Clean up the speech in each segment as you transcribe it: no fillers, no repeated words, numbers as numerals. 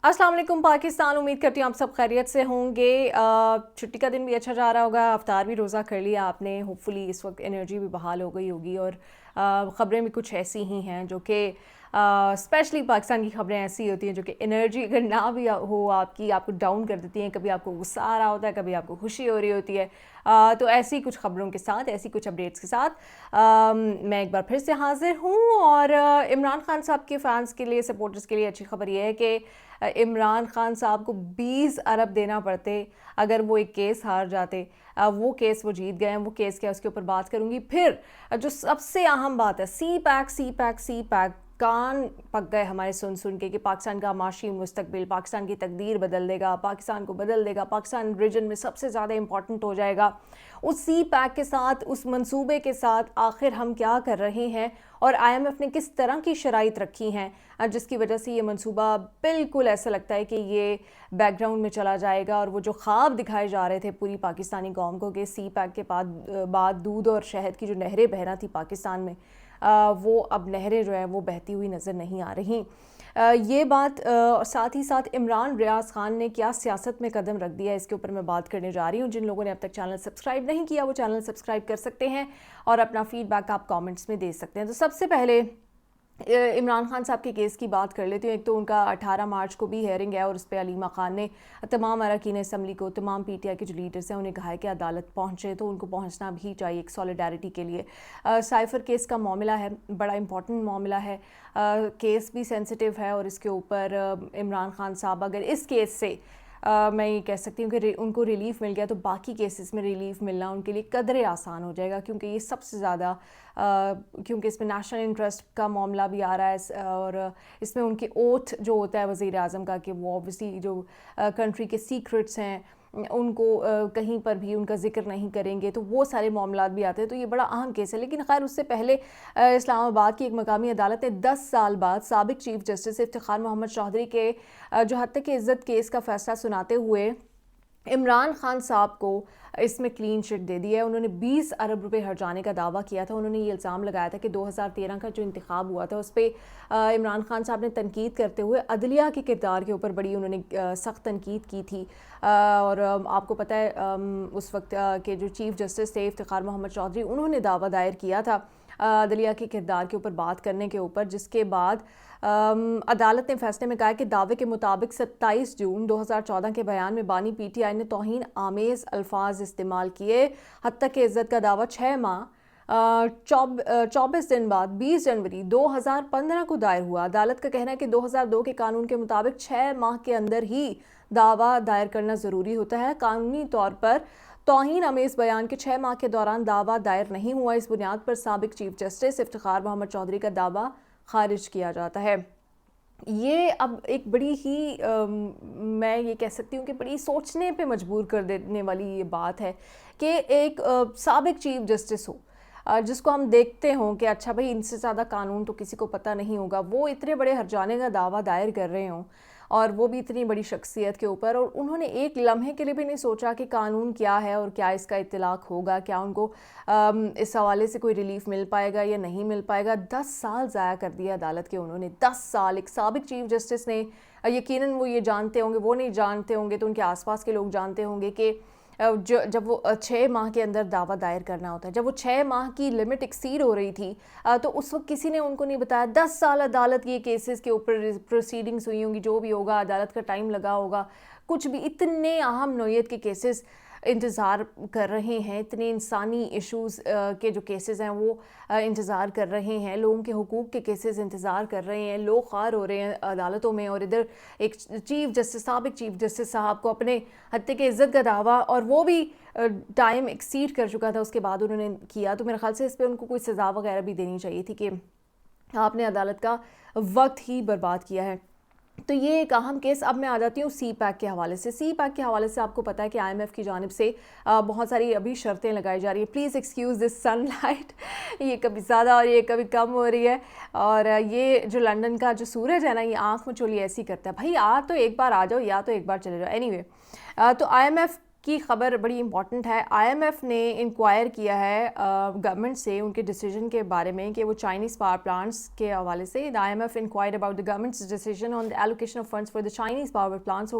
अस्सलाम वालेकुम पाकिस्तान। उम्मीद करती हूँ आप सब खैरियत से होंगे। छुट्टी का दिन भी अच्छा जा रहा होगा, अफ्तार भी रोज़ा कर लिया आपने। होपफुली इस वक्त एनर्जी भी बहाल हो गई होगी और ख़बरें भी कुछ ऐसी ही हैं जो कि स्पेशली पाकिस्तान की खबरें ऐसी होती हैं जो कि एनर्जी अगर ना भी हो आपकी, आपको डाउन कर देती हैं। कभी आपको गुस्सा आ रहा होता है, कभी आपको खुशी हो रही होती है। तो ऐसी कुछ खबरों के साथ, ऐसी कुछ अपडेट्स के साथ मैं एक बार फिर से हाज़िर हूँ। और इमरान खान साहब के फ़ैन्स के लिए, सपोर्टर्स के लिए अच्छी खबर ये है कि इमरान खान साहब को 20 अरब देना पड़ते अगर वो एक केस हार जाते। वो केस वो जीत गए हैं। वो केस क्या, उसके ऊपर बात करूंगी। फिर जो सबसे अहम बात है, सी पैक कान पक गए हमारे सुन सुन के कि पाकिस्तान का माशी मुस्तकबिल, पाकिस्तान की तकदीर बदल देगा, पाकिस्तान को बदल देगा, पाकिस्तान रीजन में सबसे ज़्यादा इंपॉर्टेंट हो जाएगा। उस सी पैक के साथ, उस मंसूबे के साथ आखिर हम क्या कर रहे हैं और IMF ने किस तरह की शराइत रखी हैं जिसकी वजह से ये मंसूबा बिल्कुल ऐसा लगता है कि ये बैकग्राउंड में चला जाएगा। और वो जो ख्वाब दिखाए जा रहे थे पूरी पाकिस्तानी कौम को कि सी पैक के बाद दूध और शहद की जो नहरें बहना थी पाकिस्तान में, वो अब नहरें जो है वो बहती हुई नज़र नहीं आ रही। ये बात साथ ही साथ इमरान रियाज खान ने क्या सियासत में कदम रख दिया, इसके ऊपर मैं बात करने जा रही हूँ। जिन लोगों ने अब तक चैनल सब्सक्राइब नहीं किया वो चैनल सब्सक्राइब कर सकते हैं और अपना फीडबैक आप कमेंट्स में दे सकते हैं। तो सबसे पहले इमरान खान साहब के केस की बात कर लेती हूँ। एक तो उनका 18 मार्च को भी हेयरिंग है और उस पर अलीमा खान ने तमाम अरकान असम्बली को, तमाम PTI के जो लीडर्स हैं उन्हें कहा है कि अदालत पहुँचे, तो उनको पहुँचना भी चाहिए एक सॉलिडारिटी के लिए। साइफर केस का मामला है, बड़ा इंपॉर्टेंट मामला है। केस भी सेंसिटिव है और इसके ऊपर इमरान खान साहब अगर इस केस से मैं ये कह सकती हूँ कि उनको रिलीफ मिल गया तो बाकी केसेस में रिलीफ मिलना उनके लिए कदरे आसान हो जाएगा, क्योंकि ये सबसे ज़्यादा क्योंकि इसमें नेशनल इंटरेस्ट का मामला भी आ रहा है और इसमें उनके ओथ जो होता है वज़ीर आज़म का कि वो ऑब्वियसली जो कंट्री के सीक्रेट्स हैं उनको कहीं पर भी उनका जिक्र नहीं करेंगे, तो वो सारे मामलात भी आते हैं। तो ये बड़ा अहम केस है। लेकिन खैर उससे पहले इस्लामाबाद की एक मकामी अदालत ने 10 साल बाद साबिक चीफ जस्टिस इफ्तिखार मोहम्मद चौधरी के जो हद तक इज़्ज़त केस का फैसला सुनाते हुए इमरान खान साहब को इसमें क्लीन चिट दे दी है। उन्होंने 20 अरब रुपए हर्जाने का दावा किया था। उन्होंने ये इल्ज़ाम लगाया था कि 2013 का जो इंतखाब हुआ था उस पर इमरान खान साहब ने तनकीद करते हुए अदलिया के किरदार के ऊपर बड़ी उन्होंने सख्त तनकीद की थी। और आपको पता है उस वक्त के जो चीफ जस्टिस थे इफ्तिखार मोहम्मद चौधरी, उन्होंने दावा दायर किया था अदलिया के किरदार के ऊपर बात करने के ऊपर, जिसके बाद अदालत ने फैसले में कहा कि दावे के मुताबिक 27 जून 2014 के बयान में बानी PTI ने तौहीन आमेज़ अल्फाज इस्तेमाल किए। हत्ता के इज़्ज़त का दावा 6 माह 24 दिन बाद 20 जनवरी 2015 को दायर हुआ। अदालत का कहना है कि 2002 के कानून के मुताबिक 6 माह के अंदर ही दावा दायर करना ज़रूरी होता है। कानूनी तौर पर तौहीन अमेज़ बयान के 6 माह के दौरान दावा दायर नहीं हुआ। इस बुनियाद पर साबिक चीफ जस्टिस इफ्तिखार मोहम्मद चौधरी का दावा खारिज किया जाता है। ये अब एक बड़ी ही मैं ये कह सकती हूँ कि बड़ी सोचने पे मजबूर कर देने वाली ये बात है कि एक साबिक चीफ जस्टिस हो जिसको हम देखते हों कि अच्छा भाई इनसे ज़्यादा कानून तो किसी को पता नहीं होगा, वो इतने बड़े हर्जाने का दावा दायर कर रहे हों और वो भी इतनी बड़ी शख्सियत के ऊपर, और उन्होंने एक लम्हे के लिए भी नहीं सोचा कि कानून क्या है और क्या इसका इत्तलाक होगा, क्या उनको इस हवाले से कोई रिलीफ मिल पाएगा या नहीं मिल पाएगा। 10 साल ज़ाया कर दिया अदालत के उन्होंने। 10 साल एक साबिक चीफ जस्टिस ने, यकीनन वो ये जानते होंगे, वो नहीं जानते होंगे तो उनके आसपास के लोग जानते होंगे कि जब वो 6 माह के अंदर दावा दायर करना होता है, जब वो 6 माह की लिमिट एक्सीड हो रही थी तो उस वक्त किसी ने उनको नहीं बताया। 10 साल अदालत ये केसेस के ऊपर प्रोसीडिंग्स हुई होंगी, जो भी होगा अदालत का टाइम लगा होगा, कुछ भी इतने अहम नौयत के केसेस इंतज़ार कर रहे हैं, इतने इंसानी इश्यूज़ के जो केसेस हैं वो इंतज़ार कर रहे हैं, लोगों के हुकूक के केसेस इंतज़ार कर रहे हैं, लोग ख़ार हो रहे हैं अदालतों में, और इधर एक चीफ जस्टिस, साबिक चीफ जस्टिस साहब को अपने हत्ते के इज़्ज़त का दावा, और वो भी टाइम एक्सीड कर चुका था उसके बाद उन्होंने किया। तो मेरे ख्याल से इस पर उनको कोई सज़ा वगैरह भी देनी चाहिए थी कि आपने अदालत का वक्त ही बर्बाद किया है। तो ये एक अहम केस। अब मैं आ जाती हूँ सी पैक के हवाले से। सी पैक के हवाले से आपको पता है कि IMF की जानिब से बहुत सारी अभी शर्तें लगाई जा रही है। प्लीज़ एक्सक्यूज़ दिस सनलाइट, ये कभी ज़्यादा और ये कभी कम हो रही है। और ये जो लंदन का जो सूरज है ना, ये आँख मचोली ऐसी करता है, भाई या तो एक बार आ जाओ या तो एक बार चले जाओ। एनीवे, तो IMF کی خبر بڑی امپورٹنٹ ہے. IMF نے انکوائر کیا ہے گورنمنٹ سے ان کے ڈیسیجن کے بارے میں کہ وہ چائنیز پاور پلانٹس کے حوالے سے. The IMF inquired about the government's decision on the allocation of funds for the Chinese power plants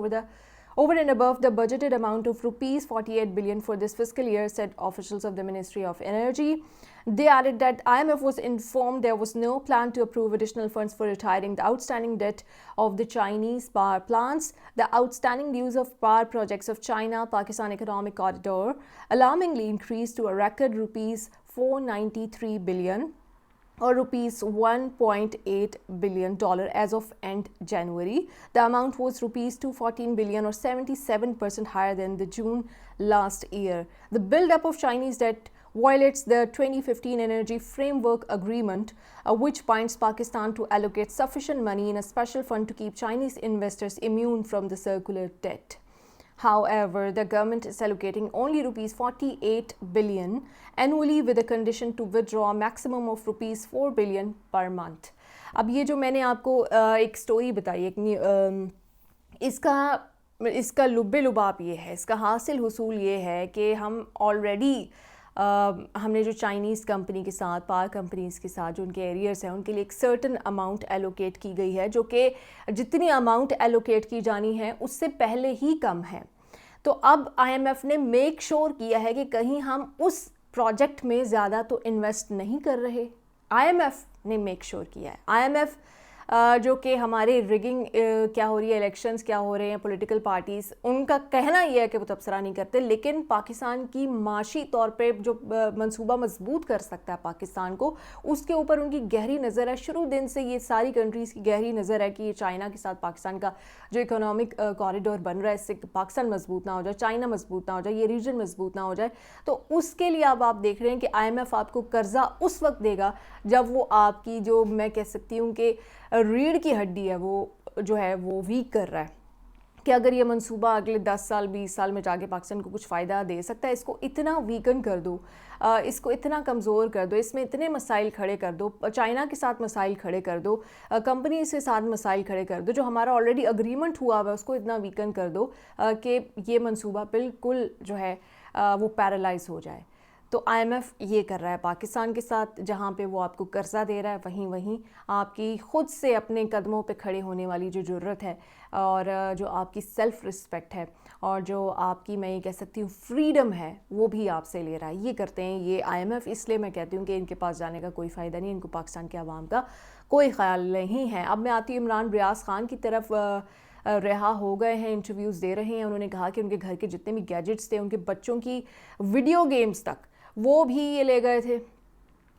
over and above the budgeted amount of rupees 48 billion for this fiscal year, said officials of the Ministry of Energy. They added that IMF was informed there was no plan to approve additional funds for retiring the outstanding debt of the Chinese power plants. The outstanding dues of power projects of China-Pakistan Economic Corridor alarmingly increased to a record rupees 493 billion or rupees $1.8 billion as of end January. The amount was rupees 214 billion or 77% higher than the June last year. The build-up of Chinese debt violates the 2015 Energy Framework Agreement, which binds Pakistan to allocate sufficient money in a special fund to keep Chinese investors immune from the circular debt. However, the government is allocating only rupees 48 billion annually with a condition to withdraw a maximum of rupees 4 billion per month. اب یہ جو میں نے آپ کو ایک story بتائی اس کا لب لباب یہ ہے, اس کا حاصل حصول یہ ہے کہ ہم نے جو چائنیز کمپنی کے ساتھ, پاور کمپنیز کے ساتھ جو ان کے ایریئرس ہیں ان کے لیے ایک سرٹن اماؤنٹ ایلوکیٹ کی گئی ہے, جو کہ جتنی اماؤنٹ ایلوکیٹ کی جانی ہے اس سے پہلے ہی کم ہے. تو اب IMF نے میک شور کیا ہے کہ کہیں ہم اس پروجیکٹ میں زیادہ تو انویسٹ نہیں کر رہے. IMF نے میک شور کیا ہے. IMF جو کہ ہمارے ریگنگ کیا ہو رہی ہے, الیکشنز کیا ہو رہے ہیں, پولیٹیکل پارٹیز, ان کا کہنا یہ ہے کہ وہ تبصرہ نہیں کرتے, لیکن پاکستان کی معاشی طور پہ جو منصوبہ مضبوط کر سکتا ہے پاکستان کو, اس کے اوپر ان کی گہری نظر ہے. شروع دن سے یہ ساری کنٹریز کی گہری نظر ہے کہ یہ چائنا کے ساتھ پاکستان کا جو اکنامک کوریڈور بن رہا ہے, اس سے پاکستان مضبوط نہ ہو جائے, چائنا مضبوط نہ ہو جائے, یہ ریجن مضبوط نہ ہو جائے. تو اس کے لیے اب آپ دیکھ رہے ہیں کہ IMF آپ کو قرضہ اس وقت دے گا جب وہ آپ کی جو میں کہہ سکتی ہوں کہ ریڑھ کی ہڈی ہے وہ جو ہے وہ ویک کر رہا ہے, کہ اگر یہ منصوبہ اگلے 10 سال 20 سال میں جا کے پاکستان کو کچھ فائدہ دے سکتا ہے, اس کو اتنا ویکن کر دو, اس کو اتنا کمزور کر دو, اس میں اتنے مسائل کھڑے کر دو, چائنا کے ساتھ مسائل کھڑے کر دو, کمپنیز کے ساتھ مسائل کھڑے کر دو, جو ہمارا آلریڈی اگریمنٹ ہوا ہوا ہے اس کو اتنا ویکن کر دو کہ یہ منصوبہ بالکل جو ہے وہ پیرالائز ہو جائے. تو IMF یہ کر رہا ہے پاکستان کے ساتھ, جہاں پہ وہ آپ کو قرضہ دے رہا ہے وہیں آپ کی خود سے اپنے قدموں پہ کھڑے ہونے والی جو جرت ہے, اور جو آپ کی سیلف رسپیکٹ ہے, اور جو آپ کی میں یہ کہہ سکتی ہوں فریڈم ہے, وہ بھی آپ سے لے رہا ہے. یہ کرتے ہیں یہ IMF. اس لیے میں کہتی ہوں کہ ان کے پاس جانے کا کوئی فائدہ نہیں, ان کو پاکستان کے عوام کا کوئی خیال نہیں ہے. اب میں آتی ہوں عمران ریاض خان کی طرف. رہا ہو گئے ہیں, انٹرویوز دے رہے ہیں. انہوں نے کہا کہ ان کے گھر کے جتنے بھی گیجٹس تھے, ان کے بچوں کی ویڈیو گیمز تک وہ بھی یہ لے گئے تھے,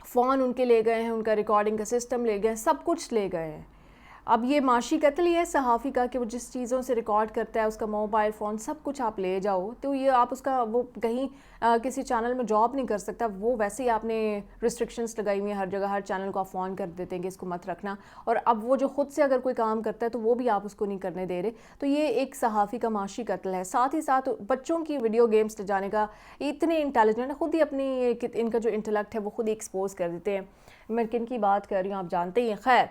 فون ان کے لے گئے ہیں, ان کا ریکارڈنگ کا سسٹم لے گئے, سب کچھ لے گئے ہیں. اب یہ معاشی قتل ہی ہے صحافی کا کہ وہ جس چیزوں سے ریکارڈ کرتا ہے اس کا موبائل فون سب کچھ آپ لے جاؤ, تو یہ آپ اس کا وہ کہیں کسی چینل میں جاب نہیں کر سکتا. وہ ویسے ہی آپ نے ریسٹرکشنز لگائی ہوئی ہیں ہر جگہ, ہر چینل کو آپ فون کر دیتے ہیں کہ اس کو مت رکھنا, اور اب وہ جو خود سے اگر کوئی کام کرتا ہے تو وہ بھی آپ اس کو نہیں کرنے دے رہے. تو یہ ایک صحافی کا معاشی قتل ہے. ساتھ ہی ساتھ بچوں کی ویڈیو گیمز لے جانے کا, اتنے انٹیلیجنٹ ہے, خود ہی اپنی ان کا جو انٹلیکٹ ہے وہ خود ہی ایکسپوز کر دیتے ہیں. میں کن کی بات کر رہی ہوں آپ جانتے ہی ہیں. خیر,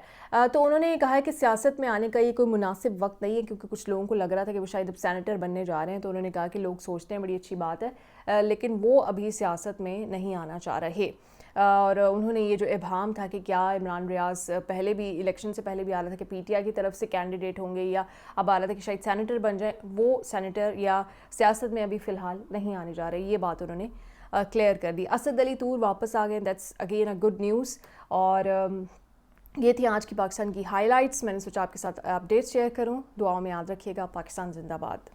تو انہوں نے یہ کہا ہے کہ سیاست میں آنے کا یہ کوئی مناسب وقت نہیں ہے, کیونکہ کچھ لوگوں کو لگ رہا تھا کہ وہ شاید اب سینیٹر بننے جا رہے ہیں. تو انہوں نے کہا کہ لوگ سوچتے ہیں بڑی اچھی بات ہے, لیکن وہ ابھی سیاست میں نہیں آنا چاہ رہے. اور انہوں نے یہ جو ابہام تھا کہ کیا عمران ریاض پہلے بھی الیکشن سے پہلے بھی آ رہا تھا کہ PTI کی طرف سے کینڈیڈیٹ ہوں گے, یا اب آ رہا تھا کہ شاید سینیٹر بن جائیں, وہ سینیٹر یا سیاست میں ابھی فی الحال نہیں آنے جا رہے. یہ بات انہوں نے کلیئر کر دی. اسد علی طور واپس آ گئے, that's again a good news. اور یہ تھی آج کی پاکستان کی ہائی لائٹس. میں نے سوچا آپ کے ساتھ اپڈیٹس شیئر کروں. دعاؤں میں یاد رکھیے گا. پاکستان زندہ باد.